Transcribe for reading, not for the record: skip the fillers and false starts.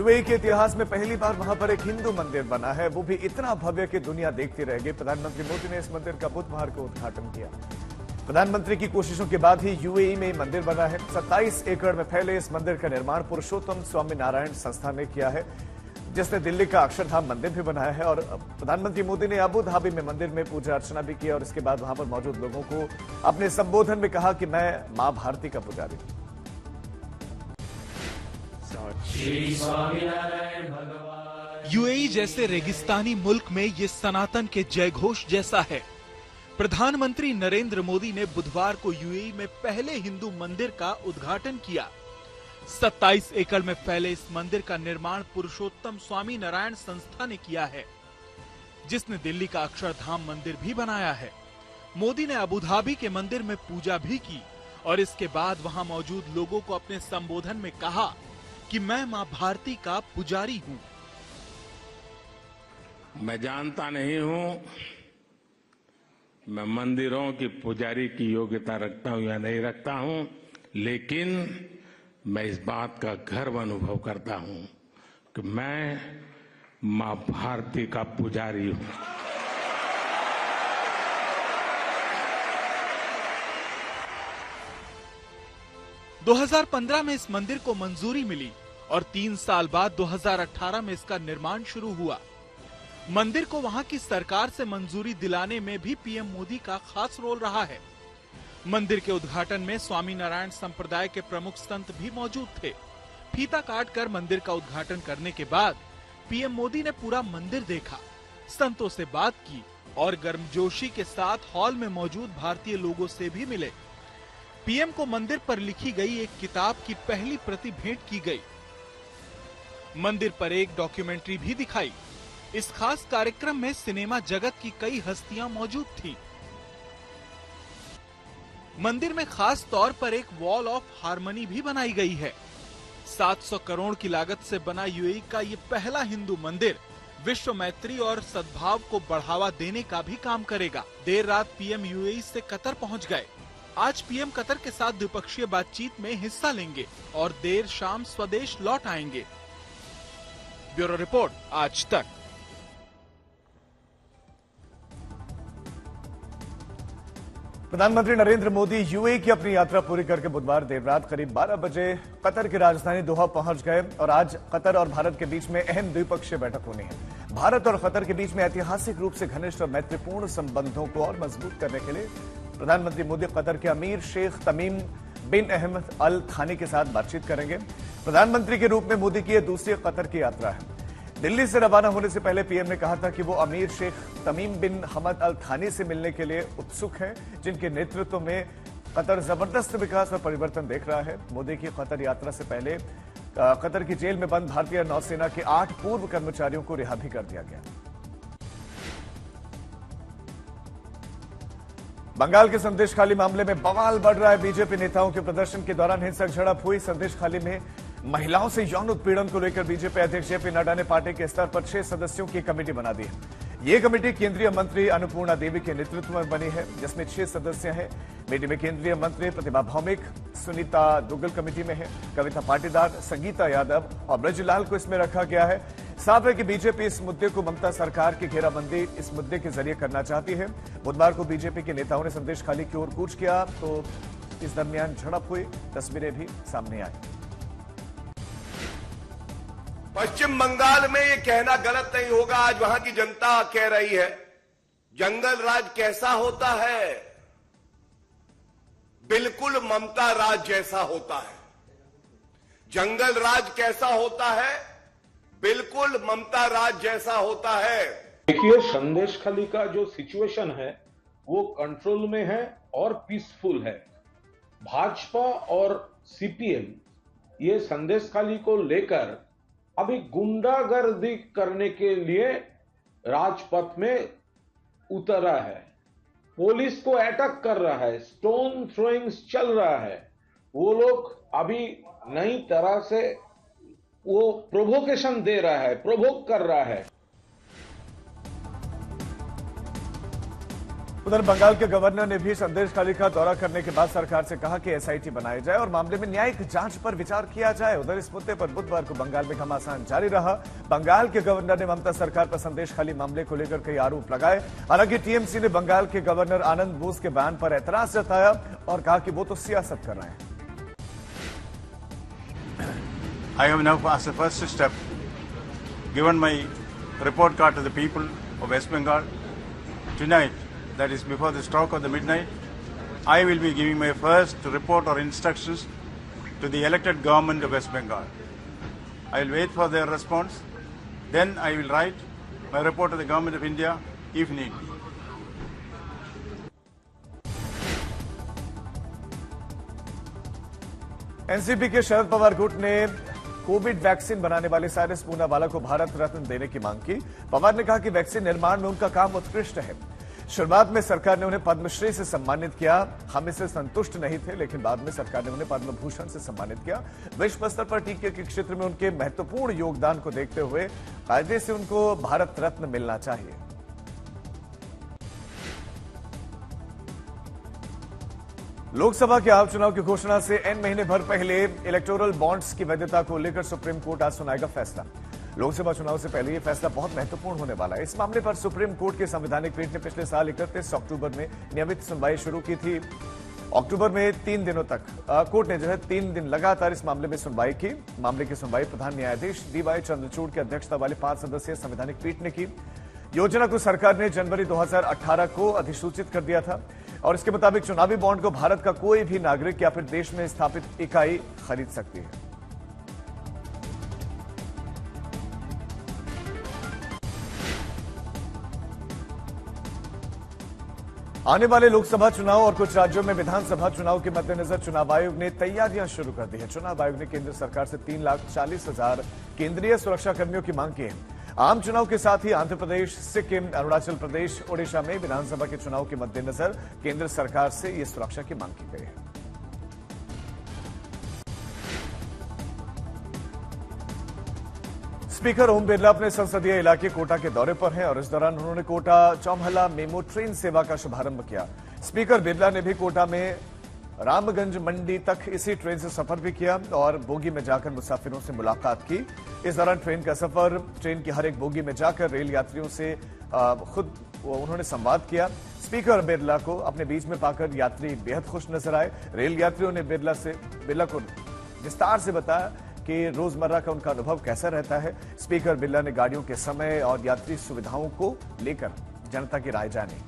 UAE के इतिहास में पहली बार वहां पर एक हिंदू मंदिर बना है, वो भी इतना भव्य कि दुनिया देखती रह गई। प्रधानमंत्री मोदी ने इस मंदिर का बुधवार को उद्घाटन किया। प्रधानमंत्री की कोशिशों के बाद ही यूएई में मंदिर बना है। 27 एकड़ में फैले इस मंदिर का निर्माण पुरुषोत्तम स्वामीनारायण संस्था ने किया है, जिसने दिल्ली का अक्षरधाम मंदिर भी बनाया है। और प्रधानमंत्री मोदी ने अबू धाबी में मंदिर में पूजा अर्चना भी की और इसके बाद वहां पर मौजूद लोगों को अपने संबोधन में कहा कि मैं मां भारती का पुजारी हूं। यूएई जैसे रेगिस्तानी मुल्क में ये सनातन के जयघोष जैसा है। प्रधानमंत्री नरेंद्र मोदी ने बुधवार को यूएई में पहले हिंदू मंदिर का उद्घाटन किया। 27 एकड़ में फैले इस मंदिर का निर्माण पुरुषोत्तम स्वामीनारायण संस्था ने किया है, जिसने दिल्ली का अक्षरधाम मंदिर भी बनाया है। मोदी ने अबू धाबी के मंदिर में पूजा भी की और इसके बाद वहां मौजूद लोगों को अपने संबोधन में कहा कि मैं मां भारती का पुजारी हूं। मैं जानता नहीं हूं मैं मंदिरों की पुजारी की योग्यता रखता हूं या नहीं रखता हूं, लेकिन मैं इस बात का गर्व अनुभव करता हूं कि मैं मां भारती का पुजारी हूं। दो 2015 में इस मंदिर को मंजूरी मिली और 3 साल बाद 2018 में इसका निर्माण शुरू हुआ। मंदिर को वहां की सरकार से मंजूरी दिलाने में भी पीएम मोदी का खास रोल रहा है। मंदिर के उद्घाटन में स्वामीनारायण संप्रदाय के प्रमुख संत भी मौजूद थे। फीता काटकर मंदिर का उद्घाटन करने के बाद पीएम मोदी ने पूरा मंदिर देखा, संतों से बात की और गर्मजोशी के साथ हॉल में मौजूद भारतीय लोगों से भी मिले। पीएम को मंदिर पर लिखी गई एक किताब की पहली प्रति भेंट की गई। मंदिर पर एक डॉक्यूमेंट्री भी दिखाई। इस खास कार्यक्रम में सिनेमा जगत की कई हस्तियां मौजूद थीं। मंदिर में खास तौर पर एक वॉल ऑफ हार्मनी भी बनाई गई है। 700 करोड़ की लागत से बना यूएई का ये पहला हिंदू मंदिर विश्व मैत्री और सद्भाव को बढ़ावा देने का भी काम करेगा। देर रात पीएम यूएई से कतर पहुंच गए। आज पीएम कतर के साथ द्विपक्षीय बातचीत में हिस्सा लेंगे और देर शाम स्वदेश लौट आएंगे। ब्यूरो रिपोर्ट, आज तक। प्रधानमंत्री नरेंद्र मोदी यूएई की अपनी यात्रा पूरी करके बुधवार देर रात करीब 12 बजे कतर की राजधानी दोहा पहुंच गए और आज कतर और भारत के बीच में अहम द्विपक्षीय बैठक होनी है। भारत और कतर के बीच में ऐतिहासिक रूप से घनिष्ठ और मैत्रीपूर्ण संबंधों को और मजबूत करने के लिए प्रधानमंत्री मोदी कतर के अमीर शेख तमीम बिन अहमद अल थानी के साथ बातचीत करेंगे। प्रधानमंत्री के रूप में मोदी की यह दूसरी कतर की यात्रा है। दिल्ली से रवाना होने से पहले पीएम ने कहा था कि वो अमीर शेख तमीम बिन हमद अल थानी से मिलने के लिए उत्सुक हैं, जिनके नेतृत्व में कतर जबरदस्त विकास और परिवर्तन देख रहा है। मोदी की कतर यात्रा से पहले कतर की जेल में बंद भारतीय नौसेना के 8 पूर्व कर्मचारियों को रिहा भी कर दिया गया। बंगाल के संदेशखाली मामले में बवाल बढ़ रहा है। बीजेपी नेताओं के प्रदर्शन के दौरान हिंसक झड़प हुई। संदेशखाली में महिलाओं से यौन उत्पीड़न को लेकर बीजेपी अध्यक्ष जेपी नड्डा ने पार्टी के स्तर पर 6 सदस्यों की कमेटी बना दी है। ये कमेटी केंद्रीय मंत्री अन्नपूर्णा देवी के नेतृत्व में बनी है, जिसमें 6 सदस्य हैं। कमेटी में केंद्रीय मंत्री प्रतिभा भौमिक, सुनीता दुग्गल कमेटी में है, कविता पाटीदार, संगीता यादव और ब्रजलाल को इसमें रखा गया है। साफ है कि बीजेपी इस मुद्दे को ममता सरकार की घेराबंदी इस मुद्दे के जरिए करना चाहती है। बुधवार को बीजेपी के नेताओं ने संदेशखाली की ओर कूच किया तो इस दरमियान झड़प हुई, तस्वीरें भी सामने आई। पश्चिम बंगाल में ये कहना गलत नहीं होगा, आज वहां की जनता कह रही है जंगल राज कैसा होता है, बिल्कुल ममता राज जैसा होता है। जंगल राज कैसा होता है, बिल्कुल ममता राज जैसा होता है। देखिए, संदेशखाली का जो सिचुएशन है वो कंट्रोल में है और पीसफुल है। भाजपा और सीपीएम ये संदेशखाली को लेकर अभी गुंडागर्दी करने के लिए राजपथ में उतरा है। पुलिस को अटैक कर रहा है, स्टोन थ्रोइंग्स चल रहा है। वो लोग अभी नई तरह से वो प्रोवोकेशन दे रहा है, प्रोवोक कर रहा है। उधर बंगाल के गवर्नर ने भी संदेशखाली का दौरा करने के बाद सरकार से कहा कि एसआईटी बनाई जाए और मामले में न्यायिक जांच पर विचार किया जाए। उधर इस मुद्दे पर बुधवार को बंगाल में घमासान जारी रहा। बंगाल के गवर्नर ने ममता सरकार पर संदेशखाली मामले को लेकर कई आरोप लगाए। हालांकि टीएमसी ने बंगाल के गवर्नर आनंद बोस के बयान पर एतराज जताया और कहा कि वो तो सियासत कर रहे हैं। I have now, as a first step, given my report card to the people of West Bengal. Tonight, that is before the stroke of the midnight, I will be giving my first report or instructions to the elected government of West Bengal. I will wait for their response. Then I will write my report to the government of India if need be. NCP के शरद पवार गुट ने Covid vaccine बनाने वाले साइरस पूनावाला को भारत रत्न देने की मांग की। पवार ने कहा कि वैक्सीन निर्माण में उनका काम उत्कृष्ट है। शुरुआत में सरकार ने उन्हें पद्मश्री से सम्मानित किया। हम इससे संतुष्ट नहीं थे, लेकिन बाद में सरकार ने उन्हें पद्म भूषण से सम्मानित किया। विश्व स्तर पर टीके के क्षेत्र में उनके महत्वपूर्ण योगदान को देखते हुए कायदे से उनको भारत रत्न मिलना चाहिए। लोकसभा के आम चुनाव की घोषणा से एन महीने भर पहले इलेक्टोरल बॉन्ड्स की वैधता को लेकर सुप्रीम कोर्ट आज सुनाएगा फैसला। लोकसभा चुनाव से पहले यह फैसला बहुत महत्वपूर्ण होने वाला है। इस मामले पर सुप्रीम कोर्ट के संवैधानिक पीठ ने पिछले साल 31 अक्टूबर में नियमित सुनवाई शुरू की थी। अक्टूबर में 3 दिनों तक कोर्ट ने 3 दिन लगातार इस मामले में सुनवाई की। मामले की सुनवाई प्रधान न्यायाधीश डीवाई चंद्रचूड़ की अध्यक्षता वाली 5 सदस्यीय संवैधानिक पीठ ने की। योजना को सरकार ने जनवरी 2018 को अधिसूचित कर दिया था और इसके मुताबिक चुनावी बॉन्ड को भारत का कोई भी नागरिक या फिर देश में स्थापित इकाई खरीद सकती है। आने वाले लोकसभा चुनाव और कुछ राज्यों में विधानसभा चुनाव के मद्देनजर चुनाव आयोग ने तैयारियां शुरू कर दी है। चुनाव आयोग ने केंद्र सरकार से 3,40,000 केंद्रीय सुरक्षा कर्मियों की मांग की है। आम चुनाव के साथ ही आंध्र प्रदेश, सिक्किम, अरुणाचल प्रदेश, ओडिशा में विधानसभा के चुनाव के मद्देनजर केंद्र सरकार से यह सुरक्षा की मांग की गई है। स्पीकर ओम बिरला अपने संसदीय इलाके कोटा के दौरे पर हैं और इस दौरान उन्होंने कोटा चौमहला मेमो ट्रेन सेवा का शुभारंभ किया। स्पीकर बिरला ने भी कोटा में रामगंज मंडी तक इसी ट्रेन से सफर भी किया और बोगी में जाकर मुसाफिरों से मुलाकात की। इस दौरान ट्रेन का सफर, ट्रेन की हर एक बोगी में जाकर रेल यात्रियों से खुद उन्होंने संवाद किया। स्पीकर बिरला को अपने बीच में पाकर यात्री बेहद खुश नजर आए। रेल यात्रियों ने बिरला को विस्तार से बताया कि रोजमर्रा का उनका अनुभव कैसा रहता है। स्पीकर बिरला ने गाड़ियों के समय और यात्री सुविधाओं को लेकर जनता की राय जानी।